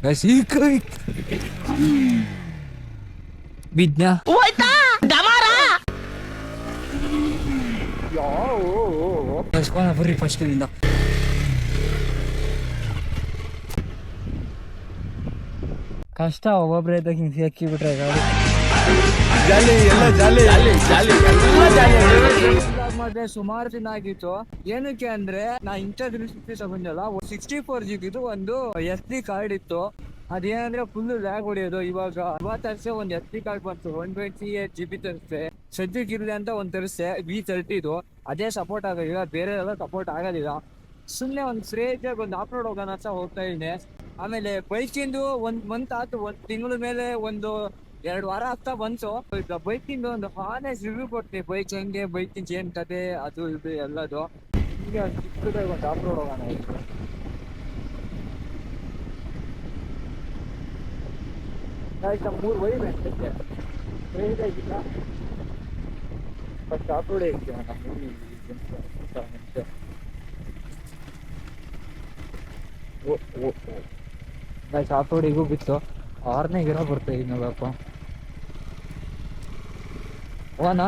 Guys ಈ ಬಿದ್ನ ಬರ್ರಿ first ಇಂದ ಕಷ್ಟ ಒಬ್ಬೊಬ್ರೆ ಇದ್ದಾಗ ಹಿಂಗೆ ಹಾಕಿ ಬಿಟ್ರೆ ಗಾಡಿ ಮಾಡಿದ್ರೆ ಸುಮಾರು ದಿನ ಆಗಿತ್ತು. ಏನಕ್ಕೆ ಅಂದ್ರೆ ನಾ ಇಂಟರ್ವ್ಯೂ ತಗೊಂಡಲ್ಲ 64 GB ಒಂದು SD ಕಾರ್ಡ್ ಇತ್ತು. ಅದೇನಂದ್ರೆ ಫುಲ್ ಲ್ಯಾಗ್ ಹೊಡಿಯೋದು. ಇವಾಗ ತರಿಸೆ ಒಂದು SD ಕಾರ್ಡ್ ಬಂತು 128 GB ತರಿಸೆ. ಸದ್ಯಕ್ಕೆ ಇರಲಿ ಅಂತ ಒಂದು ತರಿಸೆ V30 ಅದೇ ಸಪೋರ್ಟ್ ಆಗೋದಿಲ್ಲ, ಬೇರೆ ಎಲ್ಲ ಸಪೋರ್ಟ್ ಆಗೋದಿಲ್ಲ. ಸುಮ್ಮನೆ ಒಂದು ಫ್ರೇಜಾಗಿ ಒಂದು ಆಫ್ ರೋಡ್ ಹೋಗೋಣ ಅಂತ ಹೋಗ್ತಾ ಇದ್ದೀನಿ. ಆಮೇಲೆ ಬೈಕಿಂದು 1 ಮಂತ್ ಆಯ್ತು, 1 ತಿಂಗಳ ಮೇಲೆ ಒಂದು 2 ವಾರ ಆಗ್ತಾ ಬಂತು. ಬೈಕಿಂದ ಒಂದು ಹಾನೆಸ್ಟ್ ರಿವ್ಯೂ ಕೊಡ್ತೀನಿ. ಬೈಕ್ ಹೆಂಗೆ, ಬೈಕಿಂದ ಏನ್ ಕತೆ, ಅದು ಇದು ಎಲ್ಲದು. ಈಗ ಚಿಕ್ಕದಾಗಿ ಒಂದು ಆಫ್ ರೋಡ್ ಹೋಗೋಣ. ಆಯ್ತಾ 3 ವೈರ್ ಅಂತಕ್ಕೆ ಆಗಿಲ್ಲ. ಫಸ್ಟ್ ಆಫ್ ರೋಡ್ ಹೇಗೆ ಆಫ್ ರೋಡಿಗೂ ಬಿತ್ತು. 6ನೇ ಗಿರ ಬರ್ತಾ ಈಗ ನೋಡಪ್ಪ. ಓನಾ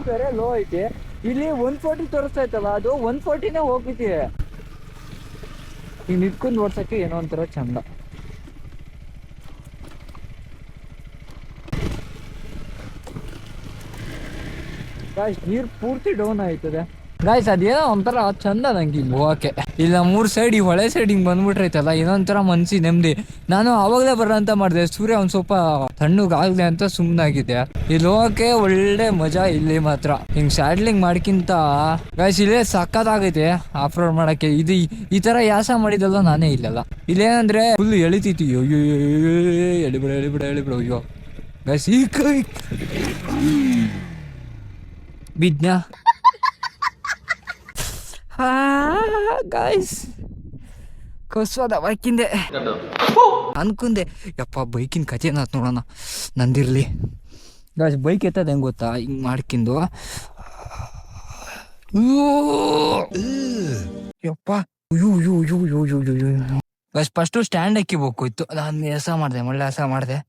ಬೇರೆ ಲೋ ಐತಿ. ಇಲ್ಲಿ 140 ತೋರಿಸ್ತಾ ಇತ್ತಲ್ಲ, ಅದು 140ನೇ ಹೋಗ್ಬಿಟ್ಟಿ. ಈಗ ನಿಂತ್ಕೊಂಡು ನೋಡ್ಸಕ್ಕೆ ಏನೋ ಒಂಥರ ಚಂದ. ಗಾಯ್ಸ್ ನೀರು ಪೂರ್ತಿ ಡೌನ್ ಆಯ್ತದೆ ಗಾಯ್ಸ್. ಅದೇನೋ ಒಂಥರ ಚಂದ ನಂಗೆ ಇಲ್ಲಿ ಹೋಗಕ್ಕೆ. ಇಲ್ಲ 3 ಸೈಡ್ ಈ ಹೊಳೆ ಸೈಡ್ ಹಿಂಗೆ ಬಂದ್ಬಿಟ್ರೈತಲ್ಲ, ಏನೊಂಥರ ಮನ್ಸಿ ನೆಮ್ಮದಿ. ನಾನು ಆವಾಗಲೇ ಬರ ಅಂತ ಮಾಡಿದೆ, ಸೂರ್ಯ ಒಂದು ಸ್ವಲ್ಪ ತಣ್ಣಗಾಗಲಿ ಅಂತ ಸುಮ್ಮನಾಗಿದ್ದೆ. ಇಲ್ಲಿ ಹೋಗಕ್ಕೆ ಒಳ್ಳೆ ಮಜಾ ಇಲ್ಲಿ ಮಾತ್ರ. ಹಿಂಗೆ ಸ್ಯಾಡ್ಲಿಂಗ್ ಮಾಡ್ಕಿಂತ ಗಾಯ್ಸ್ ಇಲ್ಲೇ ಸಕ್ಕತ್ತಾಗೈತೆ ಆಫ್ ರೋಡ್ ಮಾಡಕ್ಕೆ. ಇದು ಈ ಥರ ಯಾಸ ಮಾಡಿದಲ್ಲ ನಾನೇ ಇಲ್ಲಲ್ಲ. ಇಲ್ಲೇನಂದ್ರೆ ಫುಲ್ ಎಳಿತೈತಿ. ಅಯ್ಯೋ ಎಳಿಬಿಡ ಅಯ್ಯೋ ಗಾಯ್ಸ್ ಈ ಬಿದ್ನ ಗಾಯ್ಸ್ ಕಸ್ವಾದ ಬೈಕಿಂದೆ ಅನ್ಕುಂದೆ. ಯಪ್ಪ ಬೈಕಿನ ಕಥೆನ ನೋಡೋಣ ನಂದಿರ್ಲಿ ಗಾಯ್ಸ್. ಬೈಕ್ ಎತ್ತದ ಹೆಂಗೆ ಗೊತ್ತಾ, ಹಿಂಗೆ ಮಾಡ್ಕಿಂದು ಯಪ್ಪ ಗಾಯ್ಸ್. ಫಸ್ಟು ಸ್ಟ್ಯಾಂಡ್ ಹಾಕಿಬೇಕು ಇತ್ತು, ನಾನು ಹೆಸ ಮಾಡಿದೆ, ಒಳ್ಳೆ ಹೆಸ ಮಾಡಿದೆ.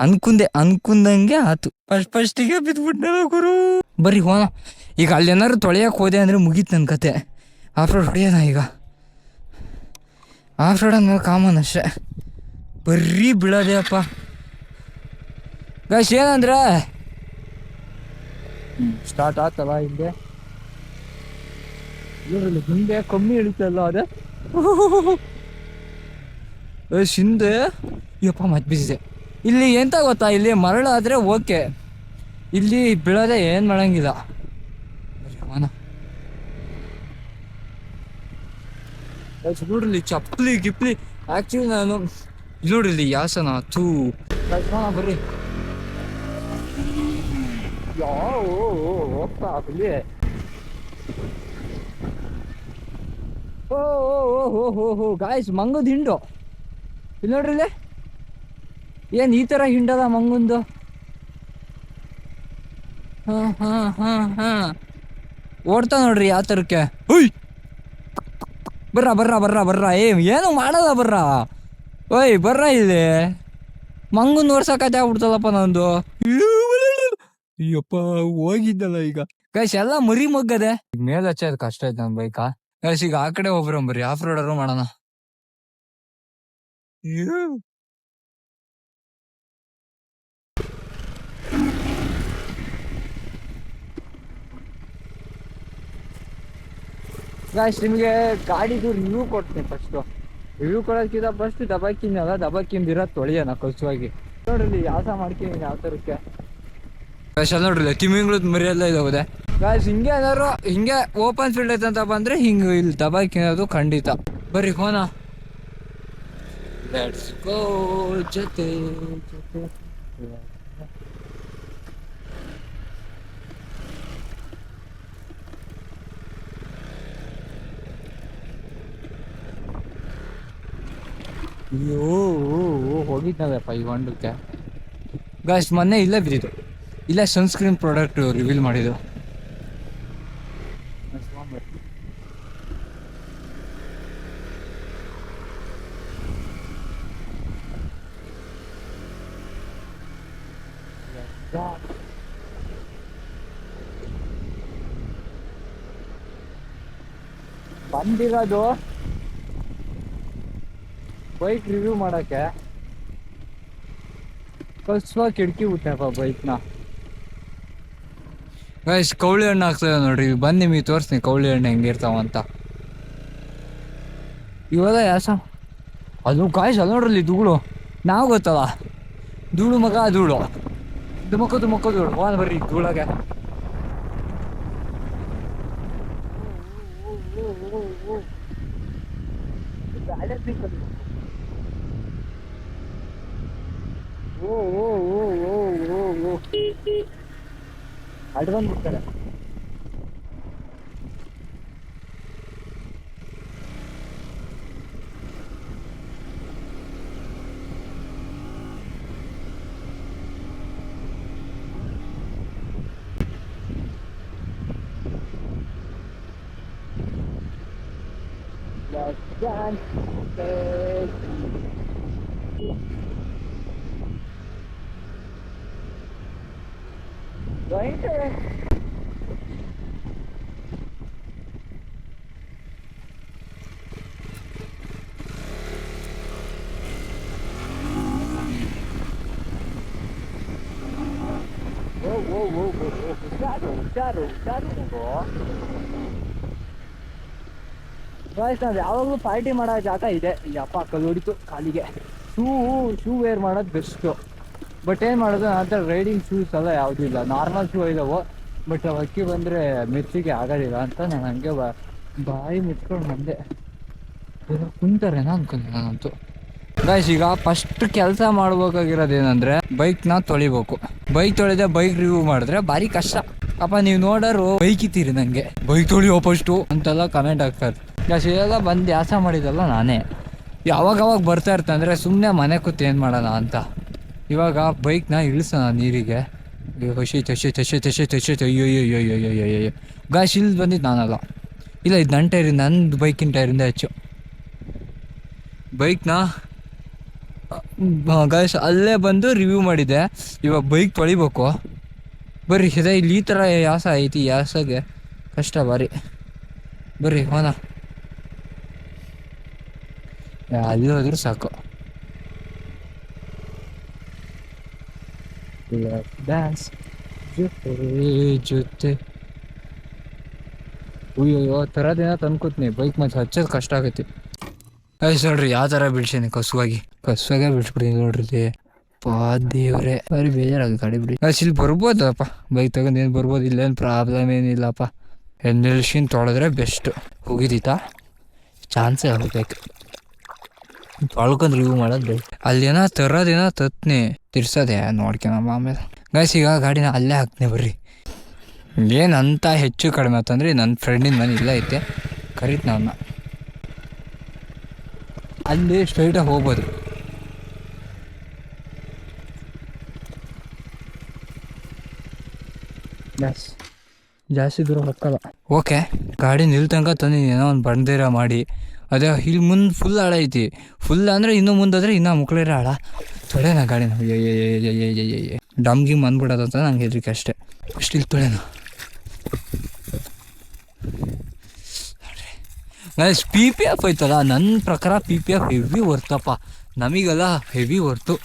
ಅನ್ಕುಂದಂಗೆ ಆತು. ಫಸ್ಟಿಗೆ ಬಿದ್ಬಿಟ್ಟ ಗುರು. ಬರ್ರಿ ಹೋನ ಈಗ. ಅಲ್ಲೇನಾದ್ರು ತೊಳೆಯಕ್ಕೆ ಹೋದೆ ಅಂದರೆ ಮುಗೀತು ನನ್ನ ಕತೆ. ಆಫ್ ರೋಡ್ ಹೊಡೆಯೋಣ ಈಗ. ಆಫ್ ರೋಡ್ ಅಂದ್ಮೇಲೆ ಕಾಮನ್ ಅಷ್ಟೇ. ಬರ್ರಿ ಬೀಳೋದೆ ಅಪ್ಪ ಗಾಯ್ಸ್. ಏನಂದ್ರೆ ಸ್ಟಾರ್ಟ್ ಆತಲ್ಲ ಹಿಂದೆ, ಹಿಂದೆ ಕಮ್ಮಿ ಇಳಿತಲ್ಲ ಅದೇ ಹಿಂದೆ. ಯಪ್ಪ ಮತ್ತೆ ಬಿಸಿದೆ. ಇಲ್ಲಿ ಎಂತ ಗೊತ್ತಾ, ಇಲ್ಲಿ ಮರಳಾದರೆ ಓಕೆ, ಇಲ್ಲಿ ಬೀಳೋದೆ ಏನು ಮಾಡಂಗಿಲ್ಲ. ನೋಡ್ರಿ ಚಪ್ಪಲಿ ಗಿಪ್ಲಿ. ಆ್ಯಕ್ಚುಲಿ ನಾನು ನೋಡ್ರಿ ಯಾಸನ ಥೂ ಬರ್ರಿ ಹೋಗ್ತಾ ಅಲ್ಲಿ. ಓ ಗಾಯ್ಸ್ ಮಂಗದ ಹಿಂಡು ಇಲ್ಲಿ ನೋಡ್ರಿ. ಇಲ್ಲಿ ಏನು ಈ ಥರ ಹಿಂಡದ ಮಂಗುಂದು. ಓಡ್ತಾ ನೋಡ್ರಿ ಯಾವ ಥರಕ್ಕೆ. ಹುಯ್ ಬರ್ರ ಏನು ಮಾಡಲ್ಲ ಬರ್ರ. ಓಯ್ ಬರ್ರ ಇಲ್ಲಿ ಮಂಗುನ್ ನೋಡ್ಸಕತ್ತೆ ಆಗ್ಬಿಡ್ತಲ್ಲಪ್ಪ ನಂದು. ಅಯ್ಯಪ್ಪ ಹೋಗಿದ್ದಲ್ಲ ಈಗ ಗಾಯ್ಸ್. ಎಲ್ಲ ಮರಿ ಮಗ್ಗದೆ. ಮೇಲೆ ಹಚ್ಚೋದು ಕಷ್ಟ ಆಯ್ತು ನನ್ನ ಬೈಕಾ ಗಾಯ್ಸ್. ಈಗ ಆ ಕಡೆ ಬರ್ರಿ ಆಫ್ ರೋಡರು ಮಾಡೋಣ. ಗಾಯ್ಸ್ ನಿಮಗೆ ಗಾಡಿದು ರಿವ್ಯೂ ಕೊಡ್ತೀನಿ. ಫಸ್ಟು ರಿವ್ಯೂ ಕೊಡೋದಕ್ಕಿಂತ ಫಸ್ಟ್ ದಬಾಕಿಂದಲ್ಲ, ದಬಾಕಿಂದಿರೋದು ತೊಳೆಯೋಣ ಕಸುವಾಗಿ. ನೋಡ್ರಿ ಯಾಸ ಮಾಡ್ತೀನಿ ಯಾವ ಥರಕ್ಕೆ ಗಾಯ್ಸ್. ಅಲ್ಲಿ ನೋಡ್ರಿ ತಿಮಿಂಗ್ಳದ ಮರಿ ಎಲ್ಲ ಇದಾವೆ ಗಾಯ್ಸ್. ಹಿಂಗೆ ಏನಾದ್ರು ಹಿಂಗೆ ಓಪನ್ ಫೀಲ್ಡ್ ಐತಂತ ಬಂದರೆ ಹಿಂಗೆ ಇಲ್ಲಿ ದಬಾಕಿನೋದು ಖಂಡಿತ. ಬರ್ರಿ ಹೋನ ಲೆಟ್ಸ್ ಗೋ ಜೊತೆ. ಅಯ್ಯೋ ಹೋಗಿದ್ನಲ್ಲಪ್ಪ ಈ ಹೊಂಡಕ್ಕೆ. ಗಾಯ್ಸ್ ಮೊನ್ನೆ ಇಲ್ಲೇ ಬಿದ್ದಿದ್ದು, ಇಲ್ಲೇ ಸನ್ಸ್ಕ್ರೀನ್ ಪ್ರಾಡಕ್ಟ್ ರಿವೀಲ್ ಮಾಡಿದ್ದು. ಬಂದಿರೋದು ಬೈಕ್ ರಿವ್ಯೂ ಮಾಡಕ್ಕೆ. ಕಳ್ಸುವ ಕಿಟಕಿ ಬಿಟ್ಟಪ್ಪ ಬೈಕ್ನ. ಗೈಸ್ ಕೌಳಿ ಹಣ್ಣು ಆಗ್ತದೆ ನೋಡ್ರಿ, ಬಂದು ನಿಮಗೆ ತೋರಿಸ್ತೀನಿ ಕೌಳಿ ಹಣ್ಣು ಹೆಂಗಿರ್ತಾವಂತ. ಇವಾಗ ಯಾಸ ಅದು ಗಾಯ್ಸ್ ಅಲ್ಲಿ ನೋಡ್ರಲ್ಲಿ ಧೂಳು, ನಾವು ಗೊತ್ತಲ್ಲ ಧೂಳು ಮಗ ಧೂಳು, ಧುಮಕ ಧೂಳು. ಹೋದ ಬರ್ರಿ ಧೂಳಾಗೆ. ಅಡ್ಕೊಂಡ್ಬಿಡ್ತಾರೆ. ನಾವು ಯಾವಾಗಲೂ ಪಾರ್ಟಿ ಮಾಡೋ ಜಾಗ ಇದೆ. ಯಪ್ಪ ಕಲ್ಲು ಹೊಡಿತು ಕಾಲಿಗೆ. ಶೂ ವೇರ್ ಮಾಡೋದು ಬೆಸ್ಟು. ಬಟ್ ಏನು ಮಾಡೋದು, ನಂತರ ರೈಡಿಂಗ್ ಶೂಸ್ ಎಲ್ಲ ಯಾವುದೂ ಇಲ್ಲ, ನಾರ್ಮಲ್ ಶೂ ಇದಾವೆ. ಬಟ್ ಅಕ್ಕಿ ಬಂದರೆ ಮೆಚ್ಚಿಗೆ ಆಗೋದಿಲ್ಲ ಅಂತ ನಾನು ಹಂಗೆ ಬಾಯಿ ಮುಚ್ಕೊಂಡು ಬಂದೆ. ಕುಂತಾರೇನೋ ಅನ್ಕೊಂಡೆ ನಾನಂತೂ. ಗಾಯ್ಸ್ ಈಗ ಫಸ್ಟ್ ಕೆಲಸ ಮಾಡ್ಬೇಕಾಗಿರೋದೇನಂದ್ರೆ ಬೈಕ್ನ ತೊಳಿಬೇಕು. ಬೈಕ್ ತೊಳೆದೆ ಬೈಕ್ ರಿವ್ಯೂ ಮಾಡಿದ್ರೆ ಭಾರಿ ಕಷ್ಟ. ಅಪ್ಪ ನೀವು ನೋಡೋರು ಬೈಕ್ ಇತ್ತೀರಿ ನನಗೆ ಬೈಕ್ ತೊಳಿಯೋ ಫಸ್ಟು ಅಂತೆಲ್ಲ ಕಮೆಂಟ್ ಆಗ್ತಾರೆ. ಗಾಯ್ಸ್ ಇದೆಲ್ಲ ಬಂದು ಯಾಸ ಮಾಡಿದಲ್ಲ ನಾನೇ. ಯಾವಾಗ ಬರ್ತಾ ಇರ್ತಂದ್ರೆ ಸುಮ್ಮನೆ ಮನೆ ಕೂತು ಏನು ಮಾಡೋಣ ಅಂತ. ಇವಾಗ ಬೈಕ್ನ ಇಳಿಸೋಣ ನೀರಿಗೆ. ಅಯ್ಯೋ ಗಾಯ್ಸ್ ಇಲ್ಲಿ ಬಂದಿದ್ದು ನಾನಲ್ಲ, ಇಲ್ಲ ಇದು ನನ್ನ ಟೈರಿಂದ, ನಂದು ಬೈಕಿನ ಟೈರಿಂದ ಹೆಚ್ಚು. ಬೈಕ್ನ ಗಾಯ್ಸ್ ಅಲ್ಲೇ ಬಂದು ರಿವ್ಯೂ ಮಾಡಿದ್ದೆ. ಇವಾಗ ಬೈಕ್ ತೊಳಿಬೇಕು. ಬರ್ರಿ ಇದೆ ಇಲ್ಲಿ ಈ ಥರ ಯಾಸ ಐತಿ, ಯಾಸಗೆ ಕಷ್ಟ ಭಾರಿ. ಬರ್ರಿ ಹೋನ, ಅಲ್ಲಿ ಹೋದ್ರೆ ಸಾಕು. ಡ್ಯಾನ್ಸ್ ಜೊತೆ ಅಯ್ಯೋ ಥರದಿನ ತಂದ್ಕೊತೀನಿ. ಬೈಕ್ ಮತ್ತೆ ಹಚ್ಚೋದು ಕಷ್ಟ ಆಗೈತಿ. ಆಯ್ತು ನೋಡ್ರಿ ಯಾವ ಥರ ಬಿಡ್ಸೀನಿ, ಕಸುವಾಗೆ ಬಿಡ್ಸ್ಬಿಡ್ತೀನಿ ನೋಡ್ರಿ. ಪಾ ದೇವ್ರೆ ಬರೀ ಬೇಜಾರಾಗ ಗಾಡಿ ಬಿಡಿ. ಇಲ್ಲಿ ಬರ್ಬೋದಪ್ಪ ಬೈಕ್ ತಗೊಂಡು, ಏನು ಬರ್ಬೋದು, ಇಲ್ಲೇನು ಪ್ರಾಬ್ಲಮ್ ಏನಿಲ್ಲಪ್ಪ. ನಿಲ್ಸಿನ್ ತೊಳೆದ್ರೆ ಬೆಸ್ಟ್. ಹೋಗಿದ್ದೀತಾ ಚಾನ್ಸೇ ಹೋಗ್ಬೇಕು. ತೊಳ್ಕೊಂಡು ರಿವ್ಯೂ ಮಾಡೋದು ಬೇಕು. ಅಲ್ಲೇನೋ ತರೋದೇನೋ ತತ್ನಿ ತಿರ್ಸೋದೆ ನೋಡ್ಕೊಳಮ್ಮ ಆಮೇಲೆ. ಗಾಯ್ಸ್ ಈಗ ಗಾಡಿನ ಅಲ್ಲೇ ಹಾಕ್ತೀನಿ ಬರ್ರಿ. ಏನಂತ ಹೆಚ್ಚು ಕಡಿಮೆ ಆತಂದ್ರೆ ನನ್ನ ಫ್ರೆಂಡಿನ ಮನೆ ಇಲ್ಲ ಐತೆ, ಕರೀತ್ ನಾವನ್ನ ಅಲ್ಲಿ ಸ್ಟ್ರೈಟಾಗಿ ಹೋಗ್ಬೋದು. ಜಾಸ್ತಿ ದೂರ ಹೋಗಲ್ಲ. ಓಕೆ ಗಾಡಿ ನಿಲ್ತಂಕ ತಂದಿನಿ, ಏನೋ ಒಂದು ಬಂದಿರ ಮಾಡಿ. ಅದೇ ಇಲ್ಲಿ ಮುಂದೆ ಫುಲ್ ಆಳ ಐತಿ. ಫುಲ್ ಅಂದರೆ ಇನ್ನೂ ಮುಂದಾದ್ರೆ ಇನ್ನೂ ಮುಕ್ಳಿರ ಆಳ. ತೊಳೆನ ಗಾಡಿನ ಡಮ್ಗಿಮ್ ಬಂದ್ಬಿಡೋದಂತ ನಂಗೆ ಹೆದರಿಕೆ ಅಷ್ಟೇ. ಅಷ್ಟು ಇಲ್ಲಿ ತೊಳೆನ. ಪಿ ಪಿ ಎಫ್ ಐತಲ್ಲ, ನನ್ನ ಪ್ರಕಾರ ಪಿ ಪಿ ಎಫ್ ಹೆವಿ ವರ್ತಪ್ಪ. ನಮಗೆಲ್ಲ ಹೆವಿ ವರ್ತು.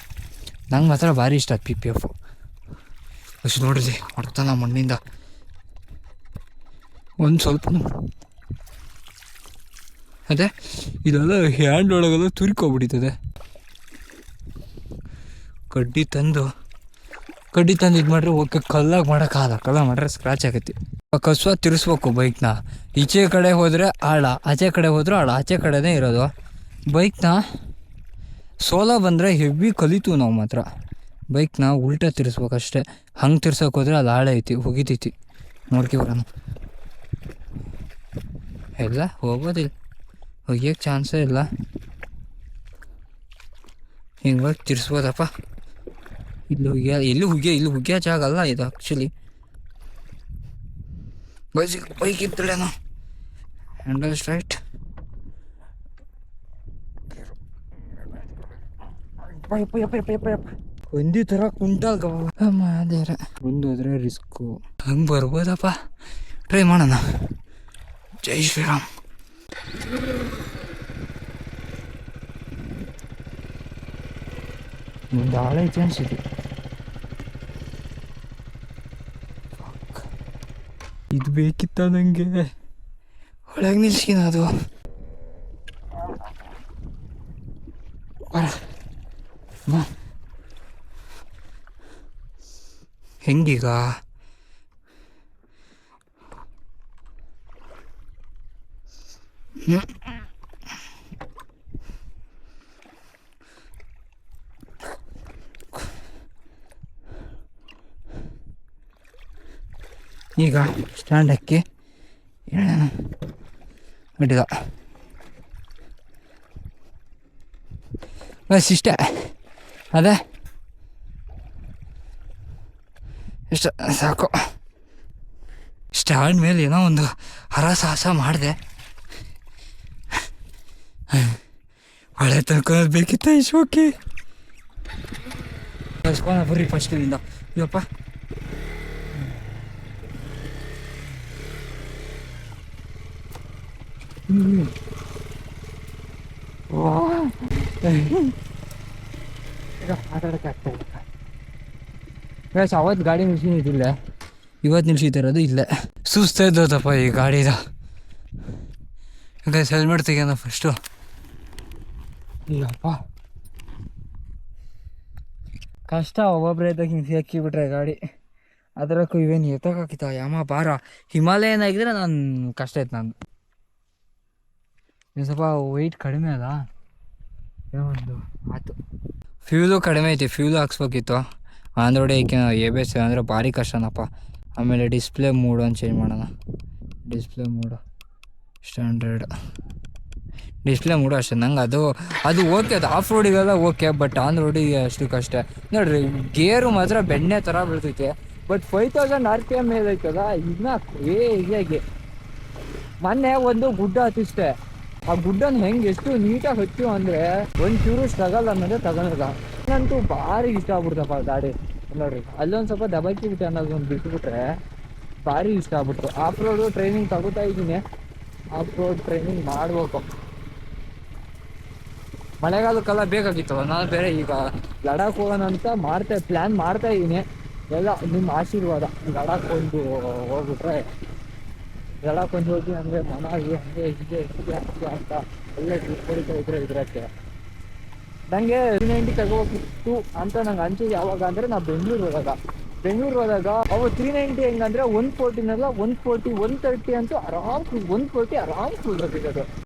ನಂಗೆ ಮಾತ್ರ ಭಾರಿ ಇಷ್ಟ ಪಿ ಪಿ ಎಫು. ಅಷ್ಟು ನೋಡ್ರಿ ಹೊಡ್ತಾನ ಮಣ್ಣಿಂದ ಒಂದು ಸ್ವಲ್ಪ. ಅದೇ ಇದೆಲ್ಲ ಹ್ಯಾಂಡ್ ಒಳಗೆಲ್ಲ ತುರ್ಕೊಬಿಡಿತದೆ. ಕಡ್ಡಿ ತಂದು ಇದು ಮಾಡ್ರೆ ಓಕೆ. ಕಲ್ಲಾಗಿ ಮಾಡೋಕ್ಕಾಗಲ್ಲ, ಕಲ್ಲ ಮಾಡ್ರೆ ಸ್ಕ್ರಾಚ್ ಆಗೈತಿ. ಕಸುವ ತಿರ್ಸ್ಬೇಕು ಬೈಕ್ನ. ಈಚೆ ಕಡೆ ಹೋದರೆ ಆಳ, ಆಚೆ ಕಡೆ ಹೋದ್ರೆ ಆಳ, ಆಚೆ ಕಡೆನೇ ಇರೋದು. ಬೈಕ್ನ ಸೋಲ ಬಂದರೆ ಹೆವಿ ಕಲಿತು ನಾವು ಮಾತ್ರ. ಬೈಕ್ನ ಉಲ್ಟಾ ತಿರ್ಸ್ಬೇಕಷ್ಟೆ. ಹಂಗೆ ತಿರ್ಸೋಕೆ ಹೋದ್ರೆ ಅದು ಆಳ ಐತಿ, ಹೋಗಿತೈತಿ. ನೋಡ್ಕಿ ಬರೋಣ. ಎಲ್ಲ ಹೋಗೋದಿಲ್ಲ, ಹೋಗ್ಯಕ್ಕೆ ಚಾನ್ಸೇ ಇಲ್ಲ. ಹಿಂಗೆ ತಿರ್ಸ್ಬೋದಪ್ಪ. ಇಲ್ಲಿ ಹುಗ್ಗಿಯ ಜಾಗ ಅಲ್ಲ ಇದು ಆ್ಯಕ್ಚುಲಿ. ಬೈಕ್ ಇತ್ತಳೇನೋ ಹ್ಯಾಂಡಲ್ ಸ್ಟ್ರೈಟ್. ಒಂದೇ ಥರ ಕುಂಟಲ್ ಅದೇರ ಮುಂದೋದ್ರೆ ರಿಸ್ಕು. ಹಂಗೆ ಬರ್ಬೋದಪ್ಪ, ಟ್ರೈ ಮಾಡೋಣ. ಜೈ ಶ್ರೀರಾಮ್. ಮುಂದೆ ಆಳೆ ಚಾನ್ಸ್ ಇದೆ. ಇದು ಬೇಕಿತ್ತ ನನಗೆ, ಒಳಗೆ ನಿಲ್ಸ್ಕಿನ ಅದು. ಹೆಂಗೀಗ ಈಗ ಸ್ಟ್ಯಾಂಡ್ ಹಾಕಿ ಬಿಟ್ಟಿದ ಬಸ್ ಇಷ್ಟೇ. ಅದೇ ಇಷ್ಟ ಸಾಕು. ಸ್ಟ್ಯಾಂಡ್ ಮೇಲೆ ಏನೋ ಒಂದು ಹರಸಾಹಸ ಮಾಡಿದೆ. ಒಳ್ಳೆ ತನಕ ಬೇಕಿತ್ತ ಇಶೋಕೆ ಬರ್ರಿ ಫಸ್ಟಿಂದ. ಇವಪ್ಪ ಮಾತಾಡೋಕ್ಕೆ ಆಗ್ತಾ ಇಲ್ಲ. ಅವತ್ತು ಗಾಡಿ ನಿಲ್ಸಿದ್ದಿಲ್ಲ, ಇವತ್ತು ನಿಲ್ಸಿತಿರೋದು ಇಲ್ಲೇ. ಸುಸ್ತಾಯ್ತಪ್ಪ ಈ ಗಾಡಿದ. Helmet ತೆಗ್ಯಾನ first. ಇಲ್ಲಪ್ಪ ಕಷ್ಟ, ಒಬ್ಬೊಬ್ಬರೇ ಇದ್ದಾಗ ಹಿಂಗೆ ಹಾಕಿಬಿಟ್ರೆ ಗಾಡಿ. ಅದರಕ್ಕೂ ಇವೇನು ಎತ್ತಕ್ಕಾಕಿತ್ತ ಯಮ ಭಾರ. ಹಿಮಾಲಯನ್ ಆಗಿದ್ರೆ ನಾನು ಕಷ್ಟ ಆಯ್ತು. ನಾನು ಸ್ವಲ್ಪ ವೆಯ್ಟ್ ಕಡಿಮೆ ಅದ, ಒಂದು ಆಯ್ತು. ಫ್ಯೂಲು ಕಡಿಮೆ ಐತಿ, ಫ್ಯೂಲು ಹಾಕ್ಸ್ಬೇಕಿತ್ತು. ಆಂಡ್ರಾಯ್ಡ್ ಏಕೆ ABS ಅಂದರೆ ಭಾರಿ ಕಷ್ಟನಪ್ಪ. ಆಮೇಲೆ ಡಿಸ್ಪ್ಲೇ ಮೂಡ್ ಒಂದು ಚೇಂಜ್ ಮಾಡೋಣ. ಡಿಸ್ಪ್ಲೇ ಮೂಡು ಸ್ಟ್ಯಾಂಡರ್ಡ್ ಡಿಸ್ಪ್ಲೇ ಮೂಡು ಅಷ್ಟೇ. ನಂಗೆ ಅದು ಓಕೆ, ಅದು ಆಫ್ ರೋಡಿಗೆಲ್ಲ ಓಕೆ, ಬಟ್ ಆನ್ ರೋಡಿಗೆ ಅಷ್ಟು ಕಷ್ಟ. ನೋಡ್ರಿ ಗೇರು ಮಾತ್ರ ಬೆಣ್ಣೆ ಥರ ಬೀಳ್ತೈತೆ. ಬಟ್ 5000 RPM ಮೇಲೆ ಐತದ, ಇದನ್ನ ಈಸಿಯಾಗಿ. ಮೊನ್ನೆ ಒಂದು ಗುಡ್ಡ ಹತ್ತಿಷ್ಟೆ, ಆ ಗುಡ್ಡನ ಹೆಂಗೆ ಎಷ್ಟು ನೀಟಾಗಿ ಹಚ್ಚು ಅಂದರೆ ಒಂಚೂರು ಸ್ಟ್ರಗಲ್ ಅನ್ನೋದೇ ತಗೊಳಲ್ಲ. ನಂತೂ ಭಾರಿ ಇಷ್ಟ ಆಗ್ಬಿಡ್ತಪ್ಪ ಗಾಡಿ. ನೋಡ್ರಿ ಅಲ್ಲೊಂದು ಸ್ವಲ್ಪ ದಬಾಕಿ ಬಿಟ್ಟು ಅನ್ನೋದು ಒಂದು ಬಿಟ್ಬಿಟ್ರೆ ಭಾರಿ ಇಷ್ಟ ಆಗ್ಬಿಡ್ತು. ಆಫ್ ರೋಡು ಟ್ರೈನಿಂಗ್ ತಗೋತಾ ಇದ್ದೀನಿ, ಆಫ್ ರೋಡ್ ಟ್ರೈನಿಂಗ್ ಮಾಡ್ಬೇಕು. ಮಳೆಗಾಲಕ್ಕೆಲ್ಲ ಬೇಕಾಗಿತ್ತು. ನಾನು ಬೇರೆ ಈಗ ಲಡಾಖ್ ಹೋಗೋಣ ಅಂತ ಪ್ಲ್ಯಾನ್ ಮಾಡ್ತಾ ಇದ್ದೀನಿ. ಎಲ್ಲ ನಿಮ್ಮ ಆಶೀರ್ವಾದ. ಲಡಾಖ್ ಒಂದು ಹೋಗ್ಬಿಟ್ರೆ, ಲಡಾಖ್ ಒಂದು ಹೋಗಿ ಅಂದರೆ ಮನಾಲಿ ಹಂಗೆ ಹೀಗೆ ಅಂತ ಒಳ್ಳೆ ಟ್ರಿಪ್ ಹೊಡಿತಾ ಇದ್ರೆ ಇದ್ರಕ್ಕೆ. ನನಗೆ 390 ತಗೋಬೇಕಿತ್ತು ಅಂತ ನಂಗೆ ಅನ್ಸಿದ್ದು ಯಾವಾಗ ಅಂದರೆ, ನಾವು ಬೆಂಗಳೂರು ಹೋದಾಗ ಅವು 390 ಹೆಂಗಂದರೆ 140 140 130 ಅಂತೂ ಆರಾಮ್ 140 ಆರಾಮ್ ಕೂಲ್ ಬರ್ತಿತ್ತು.